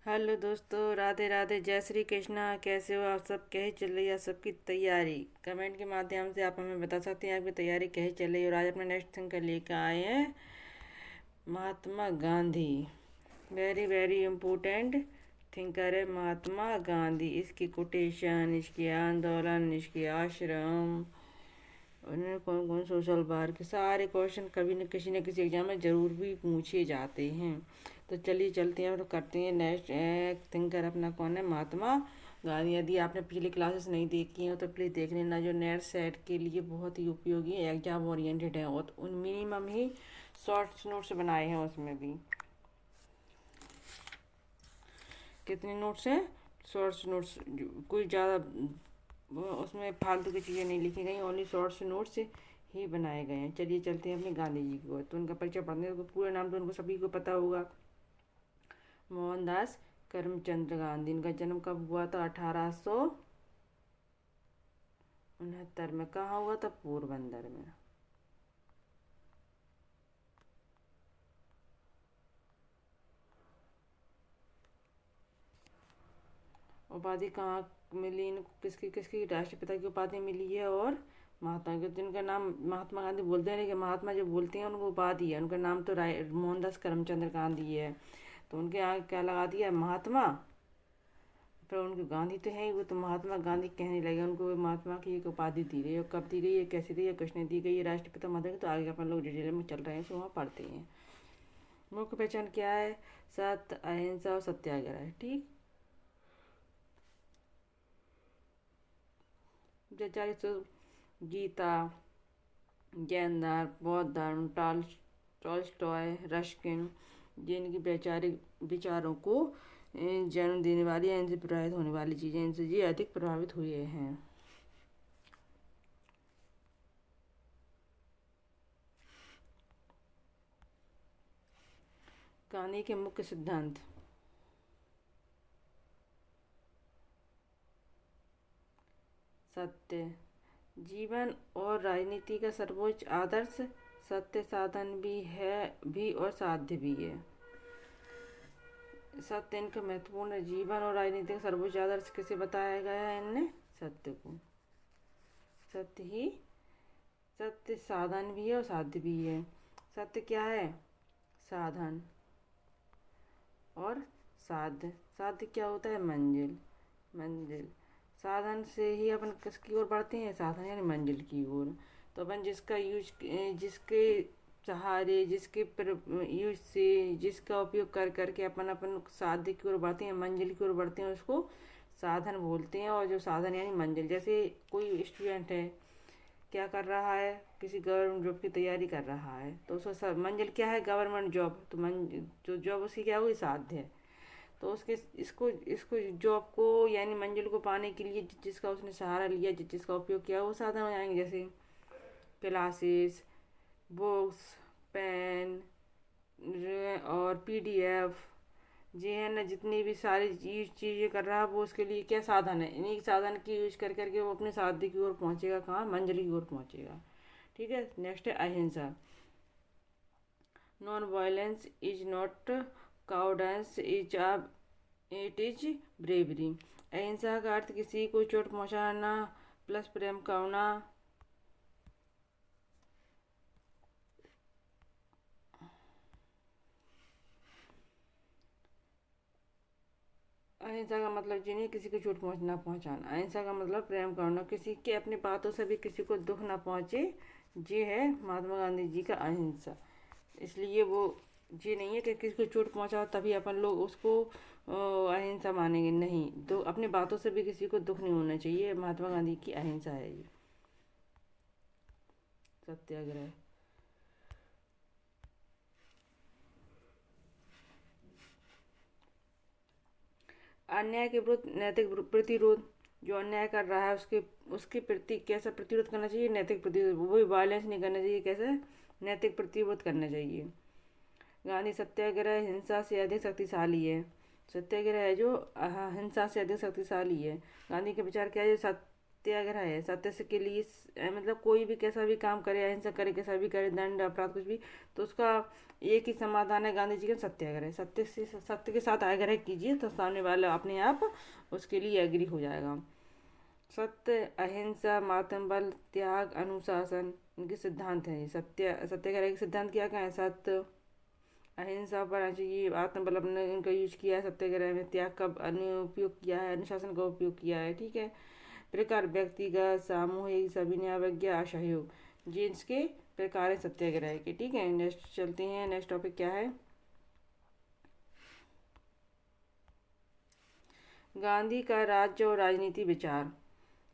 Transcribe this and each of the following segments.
Hello दोस्तों, राधे राधे, जय श्री कृष्णा। कैसे हो आप सब? कैसी चल रही है सबकी तैयारी? कमेंट के माध्यम से आप हमें बता सकते हैं आपकी तैयारी कैसी चल रही है। और आज अपने नेक्स्ट थिंग कर लेकर आए हैं Mahatma Gandhi. Very very important thinker है महात्मा गांधी। इसकी कोटेशन, इसके आंदोलन, इसके आश्रम, उन्होंने कौन कौन सोशल बार के सारे क्वेश्चन कभी न किसी एग्जाम में ज़रूर भी पूछे जाते हैं। तो चलिए चलते हैं और करते हैं। नेक्स्ट थिंकर अपना कौन है? महात्मा गांधी। यदि आपने पिछली क्लासेस नहीं देखी हैं तो प्लीज़ देख लेना, जो नेट सेट के लिए बहुत ही उपयोगी एग्जाम ओरिएंटेड है। और उन मिनिमम ही शॉर्ट नोट्स बनाए हैं उसमें भी। कितने नोट्स हैं? Shorts notes. कोई ज़्यादा उसमें फालतू की चीज़ें नहीं लिखी गई, ओनली शॉर्ट्स नोट्स ही बनाए गए हैं। चलिए चलते हैं अपने गांधी जी को। तो उनका परिचय पढ़ने को, पूरा नाम तो उनको सभी को पता होगा, मोहनदास करमचंद गांधी। इनका जन्म कब हुआ था? 1869 में। कहाँ हुआ था? पोरबंदर में। उपाधि कहाँ मिली इनको? किसकी किसकी राष्ट्रपिता की उपाधि मिली है? और महात्मा के, जिनका नाम महात्मा गांधी बोलते हैं, लेकिन महात्मा जो बोलते हैं उनको उपाधि है। उनका नाम तो राय मोहनदास करमचंद गांधी है। तो उनके आगे क्या लगा दिया? महात्मा। पर उनके गांधी तो है ही, वो तो महात्मा गांधी कहने लगे। उनको महात्मा की एक उपाधि दी गई, और कब दी गई है, कैसे दी है, किसने दी गई है, राष्ट्रपिता महोदय की। तो आगे अपन लोग डिटेल में चल रहे हैं, सो वहाँ पढ़ते हैं। मुख्य पहचान क्या है? सत्य, अहिंसा और सत्याग्रह। ठीक। जैसे गीता, जैन धर्म, बौद्ध धर्म, टॉल्स्टॉय, रस्किन, जिनकी वैचारिक विचारों को जन्म देने वाली या इनसे प्रभावित होने वाली चीज़ें, इनसे ये अधिक प्रभावित हुए हैं। गांधी के मुख्य सिद्धांत। सत्य जीवन और राजनीति का सर्वोच्च आदर्श। सत्य साधन भी है, भी और साध्य भी है। सत्य इनका महत्वपूर्ण है। जीवन और राजनीति का सर्वोच्च आदर्श किसे बताया गया है? इनने सत्य को। सत्य ही सत्य साधन भी है और साध्य भी है। सत्य क्या है? साधन। और साध्य, साध्य क्या होता है? मंजिल। मंजिल। साधन से ही अपन किसकी ओर बढ़ते हैं? साधन यानी मंजिल की ओर। तो अपन जिसका यूज, जिसके सहारे, जिसके यूज से, जिसका उपयोग कर करके अपन अपन साध्य की ओर बढ़ते हैं, मंजिल की ओर बढ़ते हैं, उसको साधन बोलते हैं। और जो साधन यानी मंजिल, जैसे कोई स्टूडेंट है, क्या कर रहा है? किसी गवर्नमेंट जॉब की तैयारी कर रहा है, तो उसका मंजिल क्या है? Government job. तो जो जॉब उसकी क्या हुई? साध्य है। तो उसके इसको इसको जॉब को यानी मंजिल को पाने के लिए जिसका उसने सहारा लिया, जिसका उपयोग किया, वो साधन हो जाएंगे। जैसे क्लासेस, बुक्स, पेन और पीडीएफ, जी है ना, जितनी भी सारी चीज़ें कर रहा है, वो उसके लिए क्या साधन है? इन्हीं साधन की यूज कर करके वो अपने साध्य की ओर पहुंचेगा। कहाँ? मंजिल की ओर पहुंचेगा। ठीक है। नेक्स्ट है अहिंसा। Non violence is not cowardice, it is bravery. अहिंसा का अर्थ किसी को चोट पहुंचाना प्लस प्रेम करना। अहिंसा का मतलब जी नहीं किसी को चोट पहुंचना पहुंचाना। अहिंसा का मतलब प्रेम करना, किसी के अपनी बातों से भी किसी को दुख ना पहुंचे। ये है महात्मा गांधी जी का अहिंसा। इसलिए वो ये नहीं है कि किसी को चोट पहुंचाओ तभी अपन लोग उसको अहिंसा मानेंगे। नहीं, तो अपनी बातों से भी किसी को दुख नहीं होना चाहिए। महात्मा गांधी की अहिंसा है ये। सत्याग्रह। अन्याय के विरुद्ध नैतिक प्रतिरोध। जो अन्याय कर रहा है उसके उसके प्रति कैसा प्रतिरोध करना चाहिए? नैतिक प्रतिरोध। वही वायलेंस नहीं करना चाहिए। कैसे? नैतिक प्रतिरोध करना चाहिए। गांधी सत्याग्रह हिंसा से अधिक शक्तिशाली है। सत्याग्रह है जो हिंसा से अधिक शक्तिशाली है। गांधी के विचार क्या है? जो सत्याग्रह है, सत्य से के लिए मतलब कोई भी कैसा भी काम करे, अहिंसा करे, कैसा भी करे, दंड अपराध कुछ भी, तो उसका एक ही समाधान है गांधी जी का, सत्याग्रह। सत्य के साथ आग्रह कीजिए तो सामने वाला अपने आप उसके लिए एग्री हो जाएगा। सत्य, अहिंसा, मातम बल, त्याग, अनुशासन इनके सिद्धांत हैं। सत्याग्रह के सिद्धांत क्या क्या है? सत्य, अहिंसा पर चाहिए, आत्मबल अपने इनका यूज किया है सत्याग्रह में, त्याग का अनुपयोग किया है, अनुशासन का उपयोग किया है। ठीक है। प्रकार, व्यक्तिगत, सामूहिक, सविनय अवज्ञा, असहयोग, ये इसके प्रकार है सत्याग्रह के। ठीक है। नेक्स्ट चलते हैं। नेक्स्ट टॉपिक क्या है? गांधी का राज्य और राजनीति विचार।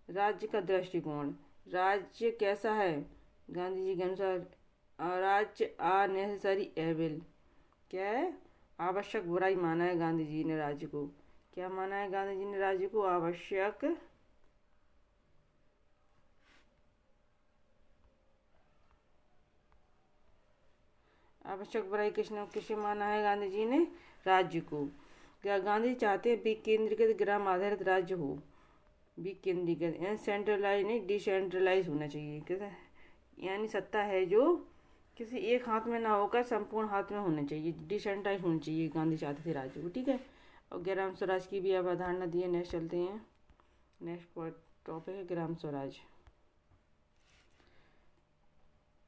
राज्य का दृष्टिकोण। राज्य कैसा है गांधी जी के अनुसार? राज्य आ नेसेसरी एविल, क्या है? आवश्यक बुराई माना है गांधी जी ने राज्य को। क्या माना है गांधी जी ने राज्य को? आवश्यक बुराई किसे माना है गांधी जी ने? राज्य को। क्या गांधी चाहते हैं विकेंद्रीकृत ग्राम आधारित राज्य हो? विकेंद्रीकृत यानी सेंट्रलाइज नहीं, डिसेंट्रलाइज होना चाहिए। कैसे? यानी सत्ता है जो किसी एक हाथ में ना होकर संपूर्ण हाथ में होना चाहिए, डिसेंट्रलाइज होनी चाहिए, गांधी चाहते थे राज्य को। ठीक है। और ग्राम स्वराज की भी अवधारणा दी है। नेक्स्ट चलते हैं। नेक्स्ट टॉपिक है ग्राम स्वराज।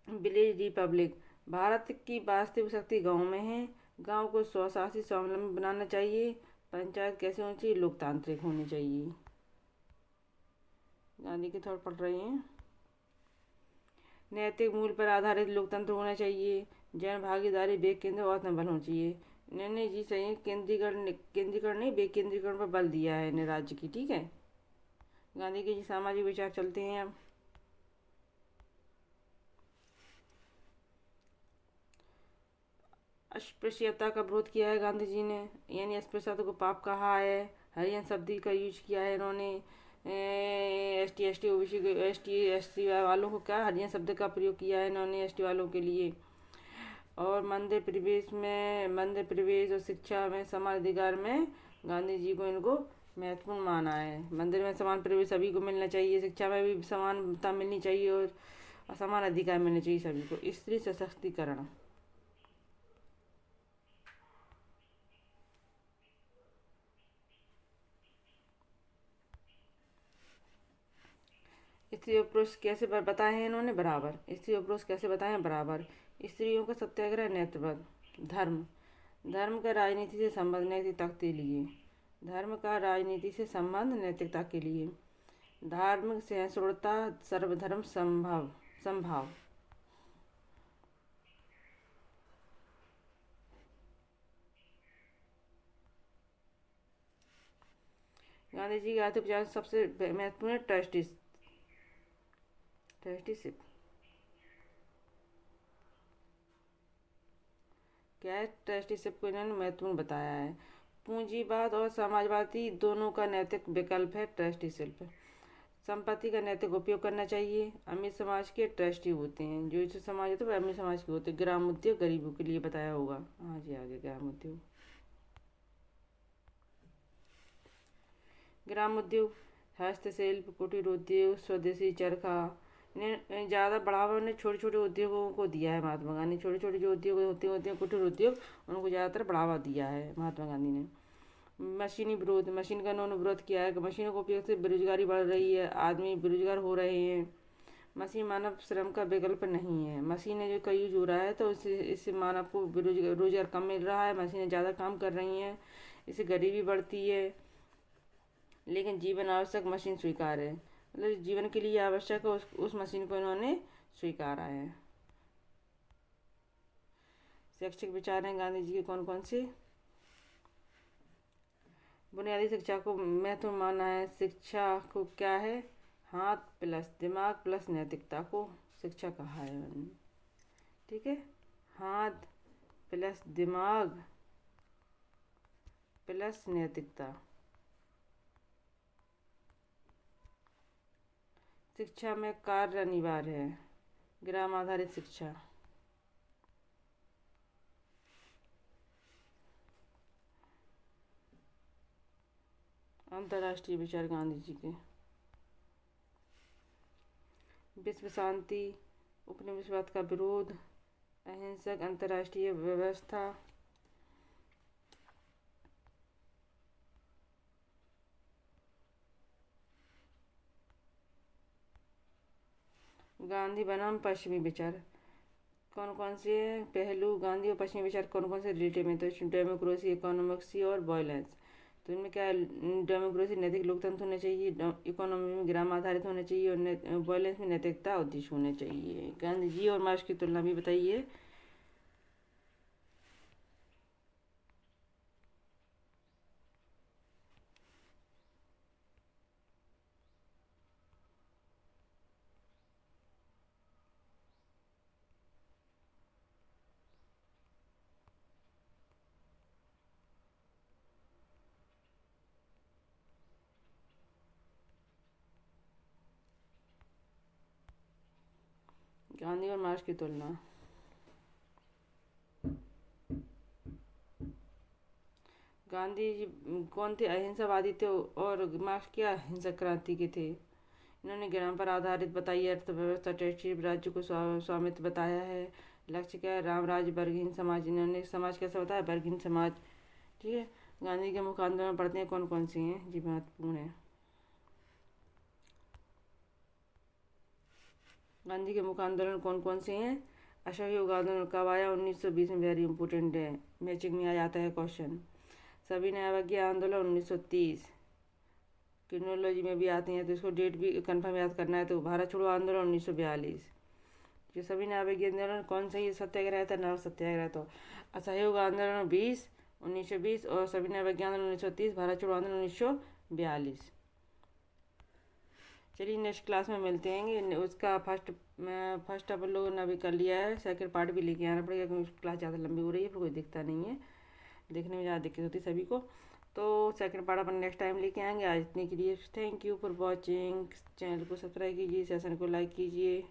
Village republic. भारत की वास्तविक शक्ति गांव में है। गांव को स्वशासी स्वावलंबी बनाना चाहिए। पंचायत कैसे होनी चाहिए? लोकतांत्रिक होनी चाहिए। गांधी के थॉट पढ़ रहे हैं। नैतिक मूल्य पर आधारित लोकतंत्र होना चाहिए। जन भागीदारी, बेकेंद्र और आत्मबल होना चाहिए। इन्होंने जी सही केंद्रीकरण नहीं, बेकेंद्रीकरण पर बल दिया है इन्हें राज्य की। ठीक है। गांधी के जी सामाजिक विचार चलते हैं अब। अस्पृश्यता का विरोध किया है गांधी जी ने, यानी अस्पृश्यता को पाप कहा है। हरिजन शब्द का यूज किया है इन्होंने। एस टी वालों को क्या हरिजन शब्द का प्रयोग किया है इन्होंने एस टी वालों के लिए। और मंदिर प्रवेश और शिक्षा में समान अधिकार में गांधी जी को इनको महत्वपूर्ण माना है। मंदिर में समान प्रवेश सभी को मिलना चाहिए, शिक्षा में भी समानता मिलनी चाहिए और समान अधिकार मिलने चाहिए सभी को। स्त्री सशक्तिकरण। स्त्री और पुरुष कैसे बताए हैं इन्होंने? बराबर। स्त्री और पुरुष कैसे बताए हैं? बराबर। स्त्रियों का सत्याग्रह, नेतृत्व। धर्म। धर्म का राजनीति से संबंध, नैतिकता के लिए। धर्म का राजनीति से संबंध, नैतिकता के लिए। धार्मिक सहिष्णुता, सर्वधर्म संभाव। गांधी जी के आर्थिक विचार सबसे महत्वपूर्ण है ट्रस्टीशिप। क्या है? ट्रस्टीशिप को इन्होंने महत्वपूर्ण बताया है। पूंजीवाद और समाजवादी दोनों का नैतिक विकल्प है ट्रस्टीशिप। संपत्ति का नैतिक उपयोग करना चाहिए। अमीर समाज के ट्रस्टी होते हैं, जो इस समाज होते हैं अमीर समाज के होते हैं। ग्राम उद्योग गरीबों के लिए बताया होगा। हाँ जी, आगे ग्राम उद्योग, हस्तशिल्प, कुटीर उद्योग, स्वदेशी चरखा, इन्हें ज़्यादा बढ़ावा उन्हें छोटे छोटे उद्योगों को दिया है महात्मा गांधी। छोटे छोटे जो उद्योग होते हैं कुटीर उद्योग, उनको ज़्यादातर बढ़ावा दिया है महात्मा गांधी ने। मशीनी विरोध। मशीन का उन्होंने विरोध किया है कि मशीनों के उपयोग से बेरोजगारी बढ़ रही है, आदमी बेरोजगार हो रहे हैं। मशीन मानव श्रम का विकल्प नहीं है। मशीनें जो का यूज हो रहा है तो इससे मानव को रोजगार कम मिल रहा है। मशीनें ज़्यादा काम कर रही हैं, इससे गरीबी बढ़ती है। लेकिन जीवन आवश्यक मशीन स्वीकार है, मतलब जीवन के लिए आवश्यक है उस मशीन को इन्होंने स्वीकारा है। शैक्षिक विचार हैं गांधी जी के कौन कौन से? बुनियादी शिक्षा को महत्व माना है। शिक्षा को क्या है? हाथ प्लस दिमाग प्लस नैतिकता को शिक्षा कहा है उन्होंने। ठीक है। हाथ प्लस दिमाग प्लस नैतिकता। शिक्षा में कार्य अनिवार्य है। ग्राम आधारित शिक्षा। अंतर्राष्ट्रीय विचार गांधी जी के। विश्व शांति, उपनिवेशवाद का विरोध, अहिंसक अंतर्राष्ट्रीय व्यवस्था। गांधी बनाम पश्चिमी विचार। कौन कौन से पहलू गांधी और पश्चिमी विचार कौन कौन से रिलेटेड में, तो डेमोक्रेसी, इकोनॉमिक्सी और वायलेंस। तो इनमें क्या है, डेमोक्रेसी नैतिक लोकतंत्र होना चाहिए, इकोनॉमी में ग्राम आधारित होना चाहिए और वायलेंस में नैतिकता उद्देश्य होने चाहिए। गांधी जी और मार्क्स की तुलना भी बताइए। गांधी और मार्क्स की तुलना। गांधी जी कौन थे, अहिंसावादी थे और मार्क्स क्या अहिंसक क्रांति के थे। इन्होंने ग्राम पर आधारित बताई अर्थव्यवस्था, टेक्सटाइल राज्य को स्वामित्व बताया है। लक्ष्य क्या है, राम राज्य, वर्गहीन समाज। इन्होंने समाज कैसा बताया, वर्गहीन समाज। ठीक है। गांधी के मुख्य आंदोलन पढ़ते हैं, कौन कौन से हैं जी, महत्वपूर्ण है। गांधी के मुख्य आंदोलन कौन कौन से हैं। असहयोग आंदोलन कब आया, 1920 में, वेरी इंपॉर्टेंट है, मैचिंग में आ जाता है क्वेश्चन। सविनय अवज्ञा आंदोलन 1930, क्रिमिनोलॉजी में भी आते हैं तो इसको डेट भी कंफर्म याद करना है। तो भारत छोड़ो आंदोलन 1942। जो सविनय अवज्ञा आंदोलन कौन सा ही सत्याग्रह था, नर सत्याग्रह। तो असहयोग आंदोलन 1920 और सविनय अवज्ञा आंदोलन 1930, भारत छोड़ो आंदोलन 1942। चलिए नेक्स्ट क्लास में मिलते हैं। उसका फर्स्ट अपन लोगों ने अभी कर लिया है, सेकंड पार्ट भी लेके आना पड़ेगा क्योंकि क्लास ज़्यादा लंबी हो रही है, फिर कोई दिखता नहीं है, देखने में ज़्यादा दिक्कत होती है सभी को। तो सेकंड पार्ट अपन नेक्स्ट टाइम लेके आएंगे। आज इतने के लिए thank you for watching. Channel को सब्सक्राइब कीजिए, सेशन को लाइक कीजिए।